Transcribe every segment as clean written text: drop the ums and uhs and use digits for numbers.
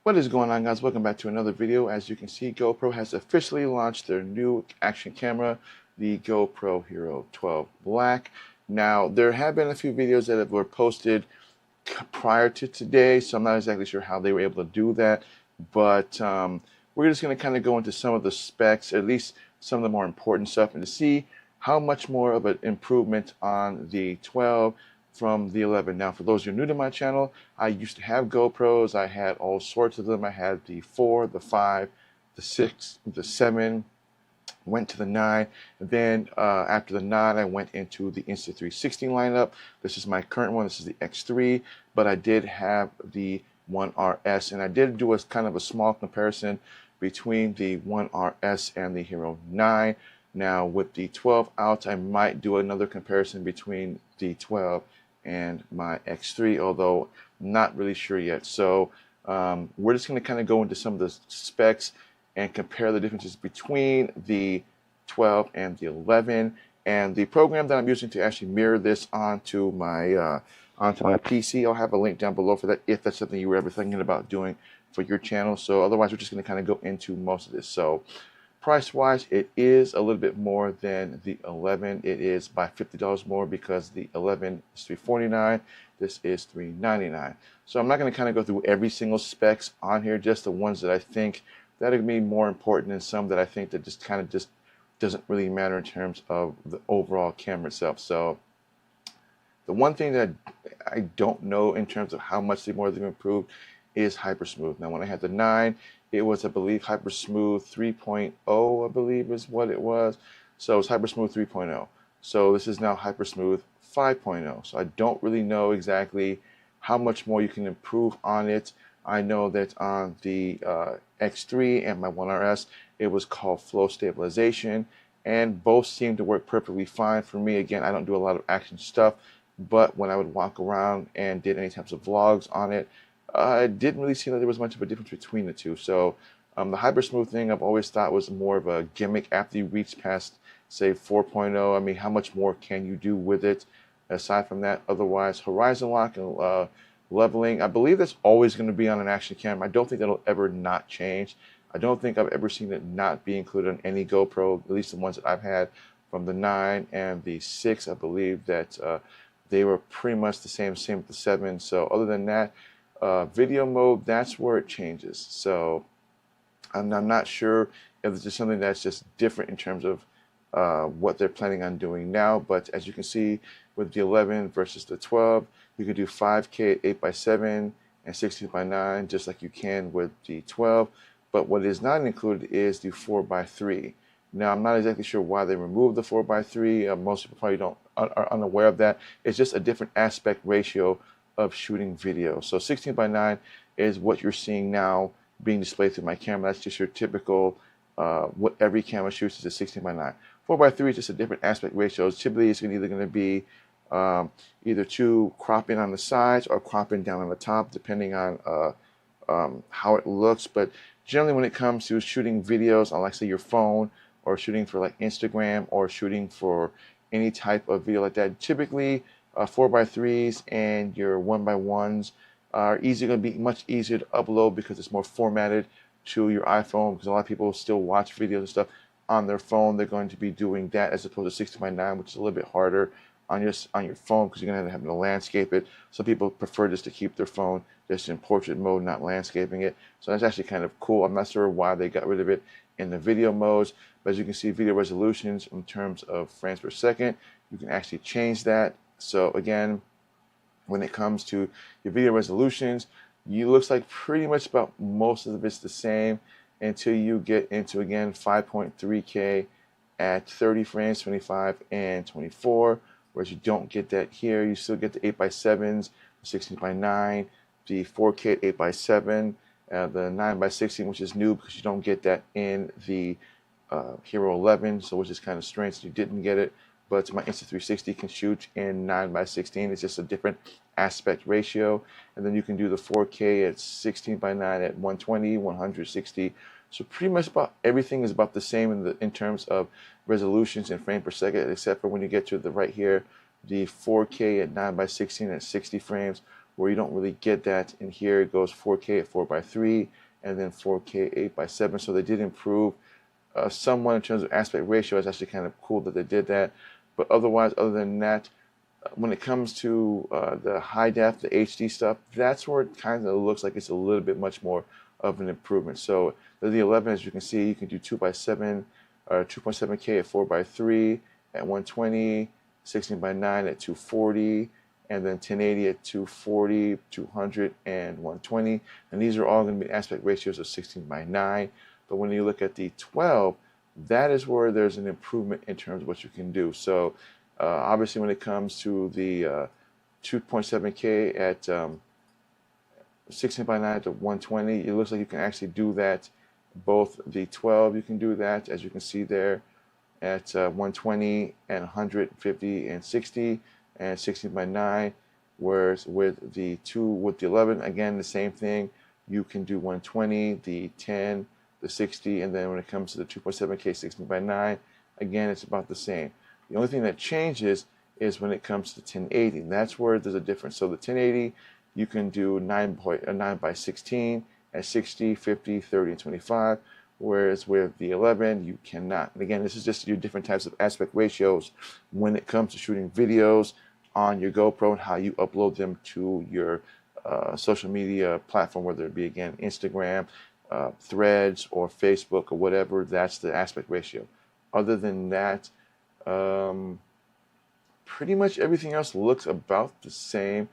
What is going on, guys? Welcome back to another video. As you can see, GoPro has officially launched their new action camera, the GoPro Hero 12 Black. Now, there have been a few videos that were posted prior to today, so I'm not exactly sure how they were able to do that, but we're just going to kind of go into some of the specs, at least some of the more important stuff, and to see how much more of an improvement on the 12 from the 11. Now, for those who are new to my channel, I used to have GoPros. I had all sorts of them. I had the 4, the 5, the 6, the 7, went to the 9, and then after the 9 I went into the Insta360 lineup. This is my current one. This is the X3, but I did have the 1RS, and I did do a kind of a small comparison between the 1RS and the Hero 9. Now with the 12 out, I might do another comparison between the 12 and my X3, although not really sure yet. So we're just going to kind of go into some of the specs and compare the differences between the 12 and the 11. And the program that I'm using to actually mirror this onto my PC, I'll have a link down below for that if that's something you were ever thinking about doing for your channel. So otherwise, we're just going to kind of go into most of this. So price-wise, it is a little bit more than the 11. It is by $50 more because the 11 is $349. This is $399. So I'm not going to kind of go through every single specs on here, just the ones that I think that are going to be more important than some that I think that just kind of just doesn't really matter in terms of the overall camera itself. So the one thing that I don't know in terms of how much more they've improved is hyper smooth. Now, when I had the 9, it was, I believe, hyper smooth 3.0, I believe is what it was. So it's hyper smooth 3.0. So this is now hyper smooth 5.0. So I don't really know exactly how much more you can improve on it. I know that on the X3 and my 1RS, it was called flow stabilization, and both seem to work perfectly fine for me. Again, I don't do a lot of action stuff, but when I would walk around and did any types of vlogs on it, I didn't really see that there was much of a difference between the two. So the hyper smooth thing I've always thought was more of a gimmick after you reach past, say, 4.0. I mean, how much more can you do with it aside from that? Otherwise, horizon lock and leveling, I believe that's always going to be on an action camera. I don't think that'll ever not change. I don't think I've ever seen it not be included on any GoPro, at least the ones that I've had from the 9 and the 6. I believe that they were pretty much the same with the 7. So other than that, video mode, that's where it changes. So I'm not sure if it's just something that's just different in terms of what they're planning on doing now. But as you can see with the 11 versus the 12, you can do 5K at 8x7 and 16x9 just like you can with the 12. But what is not included is the 4x3. Now, I'm not exactly sure why they removed the 4x3. Most people probably are unaware of that. It's just a different aspect ratio of shooting video. So 16x9 is what you're seeing now being displayed through my camera. That's just your typical, what every camera shoots is a 16x9. 4x3 is just a different aspect ratio. Typically, it's either going to be either two cropping on the sides or cropping down on the top, depending on how it looks. But generally, when it comes to shooting videos on, like, say, your phone, or shooting for like Instagram, or shooting for any type of video like that, typically 4x3s and your 1x1s are going to be much easier to upload because it's more formatted to your iPhone, because a lot of people still watch videos and stuff on their phone. They're going to be doing that as opposed to 16x9, which is a little bit harder on your phone because you're going to have to landscape it. Some people prefer just to keep their phone just in portrait mode, not landscaping it. So that's actually kind of cool. I'm not sure why they got rid of it in the video modes, but as you can see, video resolutions in terms of frames per second, you can actually change that. So again, when it comes to your video resolutions, it looks like pretty much about most of it's the same until you get into, again, 5.3K at 30 frames, 25 and 24, whereas you don't get that here. You still get the 8x7s, 16x9, the 4K at 8x7, the 9x16, which is new because you don't get that in the Hero 11, so which is kind of strange that you didn't get it. But my Insta360 can shoot in 9x16. It's just a different aspect ratio. And then you can do the 4K at 16x9 at 120, 160. So pretty much about everything is about the same in terms of resolutions and frame per second, except for when you get to the right here, the 4K at 9x16 at 60 frames, where you don't really get that. In here it goes 4K at 4:3 and then 4K 8:7. So they did improve somewhat in terms of aspect ratio. It's actually kind of cool that they did that. But otherwise, other than that, when it comes to the high def, the HD stuff, that's where it kind of looks like it's a little bit much more of an improvement. So the 11, as you can see, you can do 2:7 or 2.7K at 4:3 at 120, 16:9 at 240, and then 1080 at 240, 200, and 120. And these are all going to be aspect ratios of 16:9. But when you look at the 12, that is where there's an improvement in terms of what you can do. So obviously, when it comes to the 2.7K at 16:9 to 120, it looks like you can actually do that. Both the 12, you can do that, as you can see there, at 120 and 150 and 60 and 16:9. Whereas with the 11, again, the same thing. You can do 120, the 10, the 60, and then when it comes to the 2.7K 16:9, again, it's about the same. The only thing that changes is when it comes to 1080. That's where there's a difference. So the 1080, you can do 9:16 at 60, 50, 30, and 25. Whereas with the 11, you cannot. And again, this is just to do different types of aspect ratios when it comes to shooting videos on your GoPro and how you upload them to your social media platform, whether it be, again, Instagram, Threads, or Facebook, or whatever. That's the aspect ratio. Other than that, pretty much everything else looks about the same.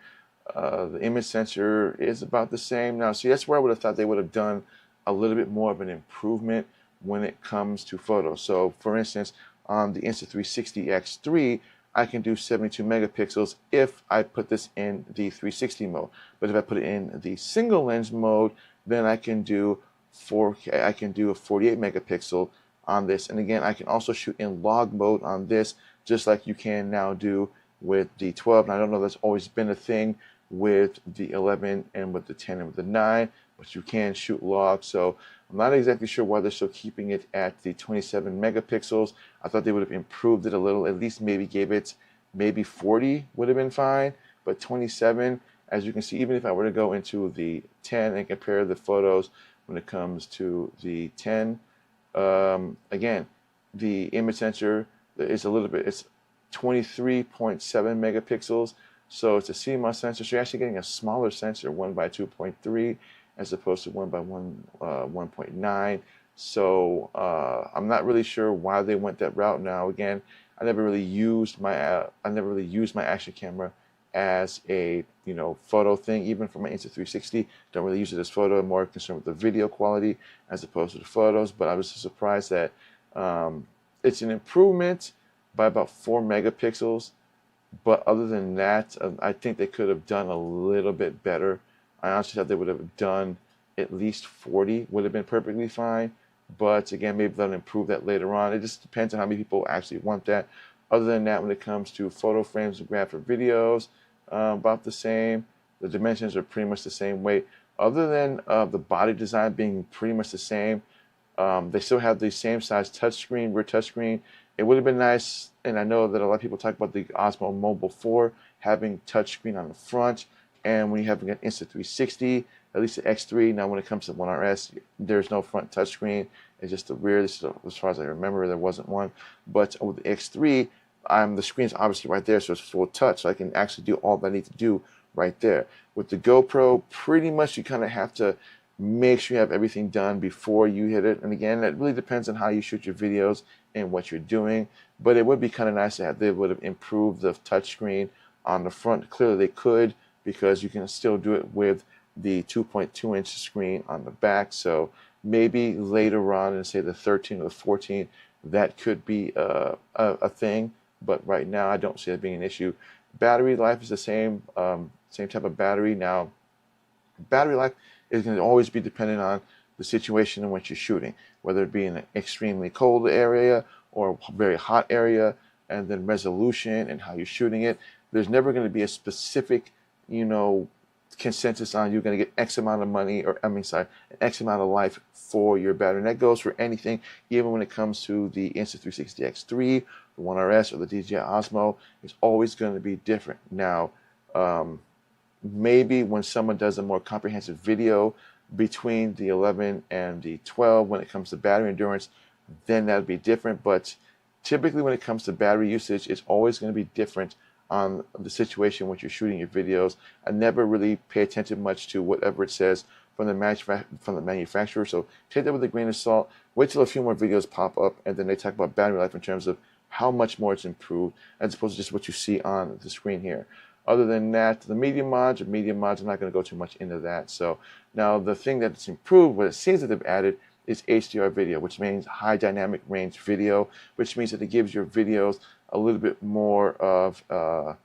The image sensor is about the same. Now, see, that's where I would have thought they would have done a little bit more of an improvement when it comes to photos. So, for instance, on the Insta360 X3, I can do 72 megapixels if I put this in the 360 mode. But if I put it in the single lens mode, then I can do 4K. I can do a 48 megapixel on this. And again, I can also shoot in log mode on this, just like you can now do with the 12. And I don't know, that's always been a thing with the 11 and with the 10 and with the 9, but you can shoot log. So I'm not exactly sure why they're still keeping it at the 27 megapixels. I thought they would have improved it a little, at least maybe gave it maybe 40 would have been fine, but 27, as you can see, even if I were to go into the 10 and compare the photos when it comes to the 10, again, the image sensor is a little bit, it's 23.7 megapixels. So it's a CMOS sensor. So you're actually getting a smaller sensor, 1:2.3, as opposed to 1:1.9. So I'm not really sure why they went that route. Now, again, I never really used my action camera as a photo thing. Even for my Insta360, don't really use it as photo. I'm more concerned with the video quality as opposed to the photos. But I was surprised that it's an improvement by about 4 megapixels. But other than that, I think they could have done a little bit better. I honestly thought they would have done at least 40, would have been perfectly fine. But again, maybe they'll improve that later on. It just depends on how many people actually want that. Other than that, when it comes to photo frames and grab for videos, about the same. The dimensions are pretty much the same weight. Other than the body design being pretty much the same, they still have the same size touchscreen, rear touchscreen. It would have been nice, and I know that a lot of people talk about the Osmo Mobile 4 having touchscreen on the front, and when you have an Insta360, at least the X3, now when it comes to 1RS, there's no front touchscreen. It's just the rear. This is, as far as I remember, there wasn't one. But with the X3, the screen's obviously right there, so it's full touch, so I can actually do all that I need to do right there. With the GoPro, pretty much you kind of have to make sure you have everything done before you hit it. And again, that really depends on how you shoot your videos and what you're doing. But it would be kind of nice to have, they would have improved the touchscreen on the front. Clearly they could, because you can still do it with the 2.2-inch screen on the back. So maybe later on in, say, the 13 or the 14, that could be a thing. But right now, I don't see that being an issue. Battery life is the same, same type of battery. Now, battery life is going to always be dependent on the situation in which you're shooting, whether it be in an extremely cold area or a very hot area, and then resolution and how you're shooting it. There's never going to be a specific, consensus on you're going to get X amount of money, or an X amount of life for your battery. And that goes for anything, even when it comes to the Insta360 X3, the 1RS, or the DJI Osmo. It's always going to be different. Now, maybe when someone does a more comprehensive video between the 11 and the 12 when it comes to battery endurance, then that'd be different. But typically when it comes to battery usage, it's always going to be different on the situation when you're shooting your videos. I never really pay attention much to whatever it says from the manufacturer. So take that with a grain of salt. Wait till a few more videos pop up, and then they talk about battery life in terms of how much more it's improved, as opposed to just what you see on the screen here. Other than that, the medium mods, I'm not going to go too much into that. So now the thing that's improved, what it seems that they've added, is HDR video, which means high dynamic range video, which means that it gives your videos a little bit more of a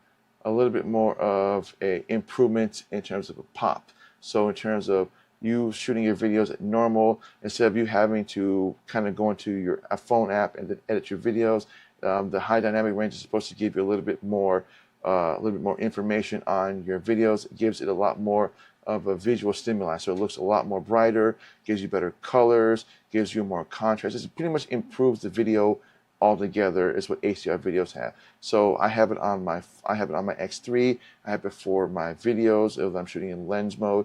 improvement in terms of a pop. So in terms of you shooting your videos at normal, instead of you having to kind of go into your phone app and then edit your videos, the high dynamic range is supposed to give you a little bit more information on your videos. It gives it a lot more of a visual stimuli, so it looks a lot more brighter, gives you better colors, gives you more contrast. It pretty much improves the video altogether, is what HDR videos have. So I have it on my X3. I have it for my videos, whether I'm shooting in lens mode,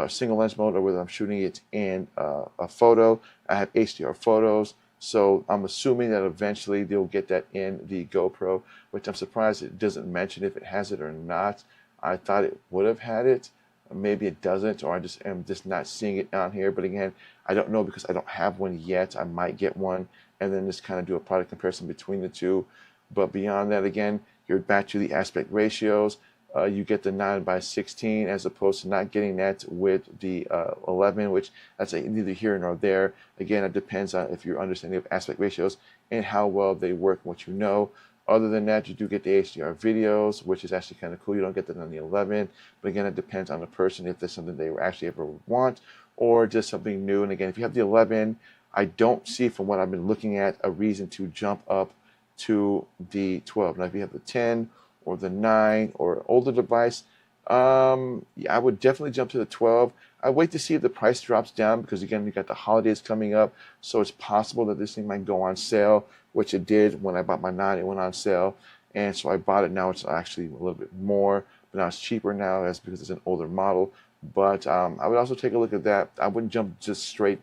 single lens mode, or whether I'm shooting it in a photo. I have HDR photos. So I'm assuming that eventually they'll get that in the GoPro, which I'm surprised it doesn't mention if it has it or not. I thought it would have had it. Maybe it doesn't, or I just am not seeing it on here. But again, I don't know because I don't have one yet. I might get one and then just kind of do a product comparison between the two. But beyond that, again, you're back to the aspect ratios. You get the 9:16 as opposed to not getting that with the 11, which that's neither here nor there. Again, it depends on if your understanding of aspect ratios and how well they work and what you know. Other than that, you do get the HDR videos, which is actually kind of cool. You don't get that on the 11, but again, it depends on the person if there's something they actually ever want or just something new. And again, if you have the 11, I don't see, from what I've been looking at, a reason to jump up to the 12. Now, if you have the 10 or the 9 or older device, yeah, I would definitely jump to the 12. I wait to see if the price drops down because, again, you got the holidays coming up, so it's possible that this thing might go on sale, which it did when I bought my 9. It went on sale, and so I bought it. Now it's actually a little bit more, but now it's cheaper now. That's because it's an older model. But I would also take a look at that. I wouldn't jump just straight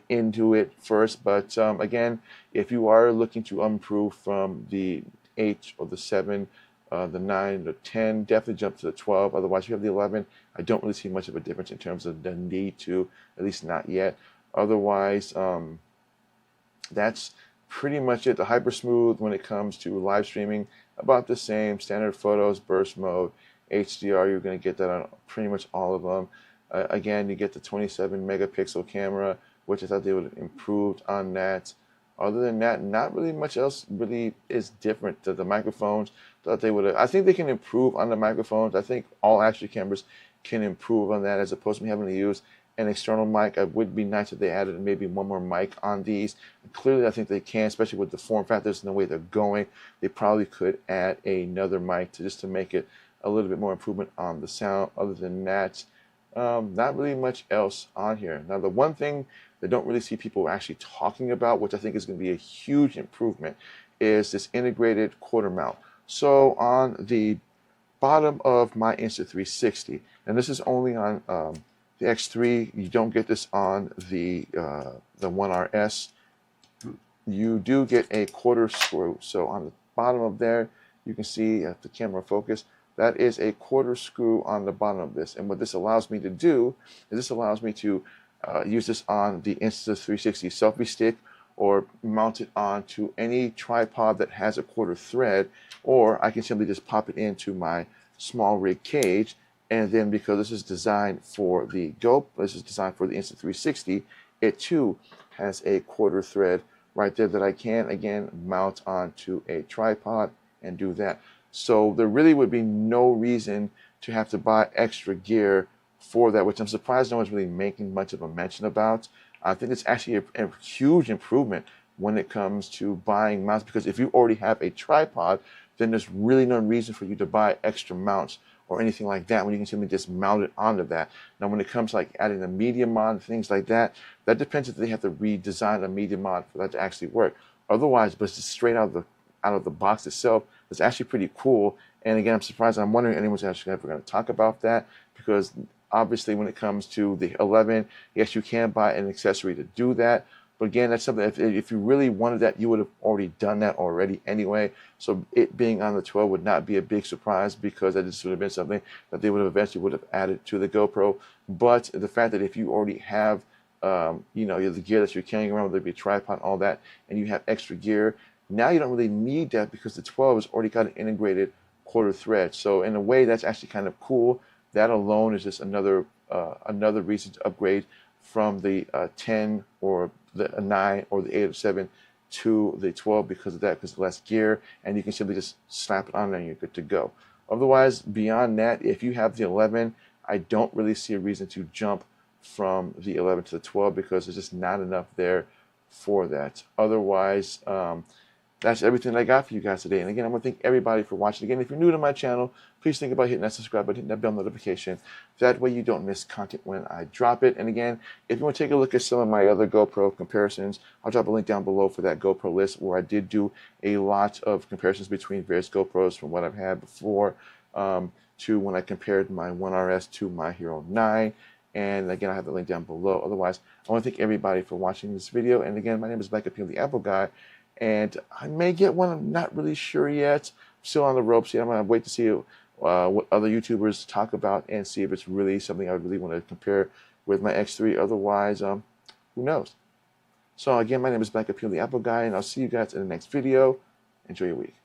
into it first. But again, if you are looking to improve from the 8 or the 7, the 9, the 10, definitely jump to the 12. Otherwise, if you have the 11, I don't really see much of a difference in terms of the need to, at least not yet. Otherwise, that's pretty much it. The hyper smooth when it comes to live streaming, about the same. Standard photos, burst mode, HDR, you're going to get that on pretty much all of them. Again, you get the 27 megapixel camera, which I thought they would have improved on that. Other than that, not really much else really is different. The microphones, thought they would have, I think they can improve on the microphones. I think all action cameras can improve on that, as opposed to me having to use an external mic. It would be nice if they added maybe one more mic on these. Clearly, I think they can, especially with the form factors and the way they're going. They probably could add another mic just to make it a little bit more improvement on the sound. Other than that, not really much else on here. Now, the one thing that don't really see people actually talking about, which I think is going to be a huge improvement, is this integrated quarter mount. So on the bottom of my Insta360, and this is only on the X3, you don't get this on the 1RS. You do get a quarter screw. So on the bottom of there, you can see at the camera focus, that is a quarter screw on the bottom of this. And what this allows me to do is this allows me to use this on the Insta360 selfie stick, or mount it onto any tripod that has a quarter thread, or I can simply just pop it into my small rig cage. And then, because this is designed for the this is designed for the Insta360, it too has a quarter thread right there that I can again mount onto a tripod and do that. So there really would be no reason to have to buy extra gear for that, which I'm surprised no one's really making much of a mention about. I think it's actually a huge improvement when it comes to buying mounts, because if you already have a tripod, then there's really no reason for you to buy extra mounts or anything like that when you can simply just mount it onto that. Now, when it comes to like adding a media mod, things like that, that depends if they have to redesign a media mod for that to actually work. Otherwise, but it's just straight out of the box itself, it's actually pretty cool, And again, I'm surprised. I'm wondering if anyone's actually ever going to talk about that, because obviously when it comes to the 11, yes, you can buy an accessory to do that. But again, that's something, if you really wanted that, you would have already done that already anyway. So it being on the 12 would not be a big surprise, because that just would have been something that they would have eventually would have added to the GoPro. But the fact that if you already have, you know, the gear that you're carrying around, whether it be a tripod, all that, and you have extra gear, now you don't really need that, because the 12 has already got an integrated quarter thread. So in a way, that's actually kind of cool. That alone is just another reason to upgrade from the 10 or the 9 or the 8 or 7 to the 12, because of that, because less gear, and you can simply just slap it on there and you're good to go. Otherwise, beyond that, if you have the 11, I don't really see a reason to jump from the 11 to the 12, because there's just not enough there for that. Otherwise, that's everything I got for you guys today. And again, I want to thank everybody for watching. Again, if you're new to my channel, please think about hitting that subscribe button, hitting that bell notification. That way you don't miss content when I drop it. And again, if you want to take a look at some of my other GoPro comparisons, I'll drop a link down below for that GoPro list, where I did do a lot of comparisons between various GoPros from what I've had before to when I compared my 1RS to my Hero 9. And again, I have the link down below. Otherwise, I want to thank everybody for watching this video. And again, my name is Mike Appeal, the Apple Guy. And I may get one. I'm not really sure yet. I'm still on the ropes yet. I'm going to wait to see what other YouTubers talk about and see if it's really something I really want to compare with my X3. Otherwise, who knows? So again, my name is Mike Appeal, the Apple Guy, and I'll see you guys in the next video. Enjoy your week.